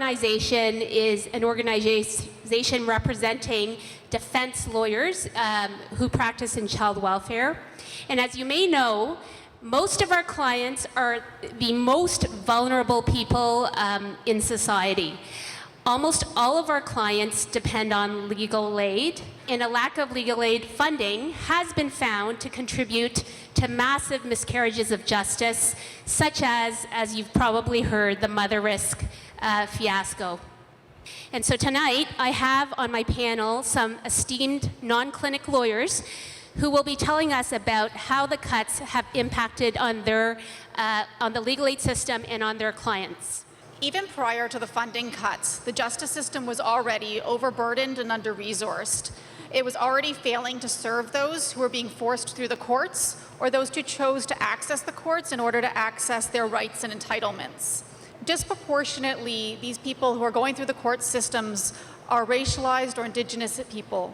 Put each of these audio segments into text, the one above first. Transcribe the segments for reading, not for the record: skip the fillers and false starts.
organization is an organization representing defense lawyers who practice in child welfare. And as you may know, most of our clients are the most vulnerable people in society. Almost all of our clients depend on legal aid, and a lack of legal aid funding has been found to contribute to massive miscarriages of justice, such as you've probably heard, the mother risk fiasco. And so tonight, I have on my panel some esteemed non-clinic lawyers who will be telling us about how the cuts have impacted on the legal aid system and on their clients. Even prior to the funding cuts, the justice system was already overburdened and under-resourced. It was already failing to serve those who were being forced through the courts or those who chose to access the courts in order to access their rights and entitlements. Disproportionately, these people who are going through the court systems are racialized or Indigenous people.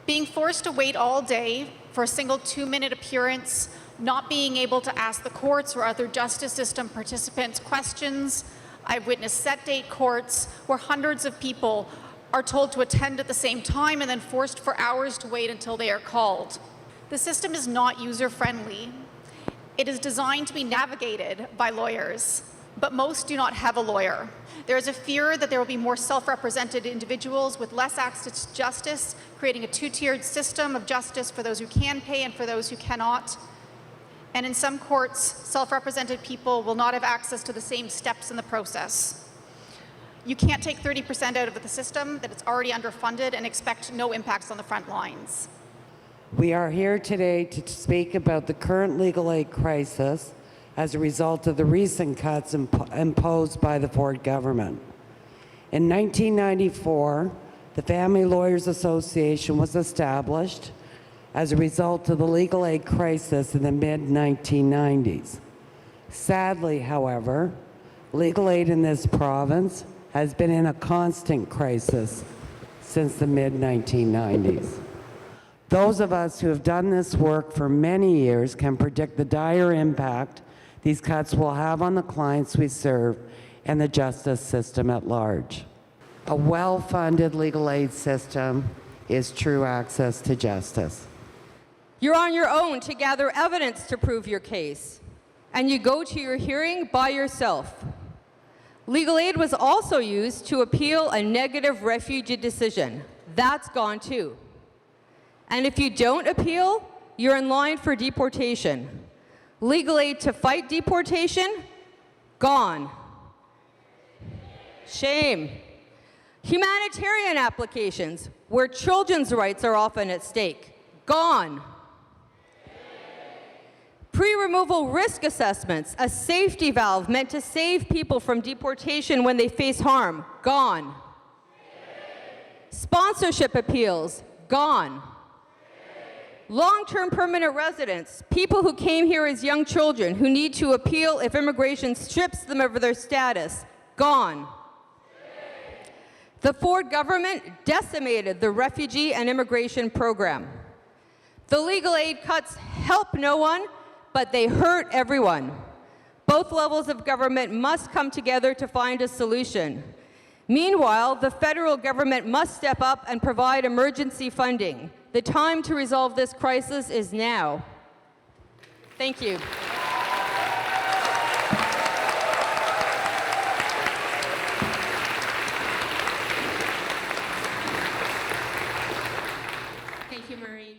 Being forced to wait all day for a single 2-minute appearance, not being able to ask the courts or other justice system participants questions. I've witnessed set-date courts where hundreds of people are told to attend at the same time and then forced for hours to wait until they are called. The system is not user-friendly. It is designed to be navigated by lawyers, but most do not have a lawyer. There is a fear that there will be more self-represented individuals with less access to justice, creating a two-tiered system of justice for those who can pay and for those who cannot. And in some courts, self-represented people will not have access to the same steps in the process. You can't take 30% out of the system that it's already underfunded and expect no impacts on the front lines. We are here today to speak about the current legal aid crisis as a result of the recent cuts imposed by the Ford government. In 1994, the Family Lawyers Association was established as a result of the legal aid crisis in the mid-1990s. Sadly, however, legal aid in this province has been in a constant crisis since the mid-1990s. Those of us who have done this work for many years can predict the dire impact these cuts will have on the clients we serve and the justice system at large. A well-funded legal aid system is true access to justice. You're on your own to gather evidence to prove your case, and you go to your hearing by yourself. Legal aid was also used to appeal a negative refugee decision. That's gone too. And if you don't appeal, you're in line for deportation. Legal aid to fight deportation? Gone. Shame. Humanitarian applications, where children's rights are often at stake? Gone. Pre-removal risk assessments, a safety valve meant to save people from deportation when they face harm, gone. Sponsorship appeals, gone. Long-term permanent residents, people who came here as young children who need to appeal if immigration strips them of their status, gone. The Ford government decimated the refugee and immigration program. The legal aid cuts help no one, but they hurt everyone. Both levels of government must come together to find a solution. Meanwhile, the federal government must step up and provide emergency funding. The time to resolve this crisis is now. Thank you. Thank you, Maureen.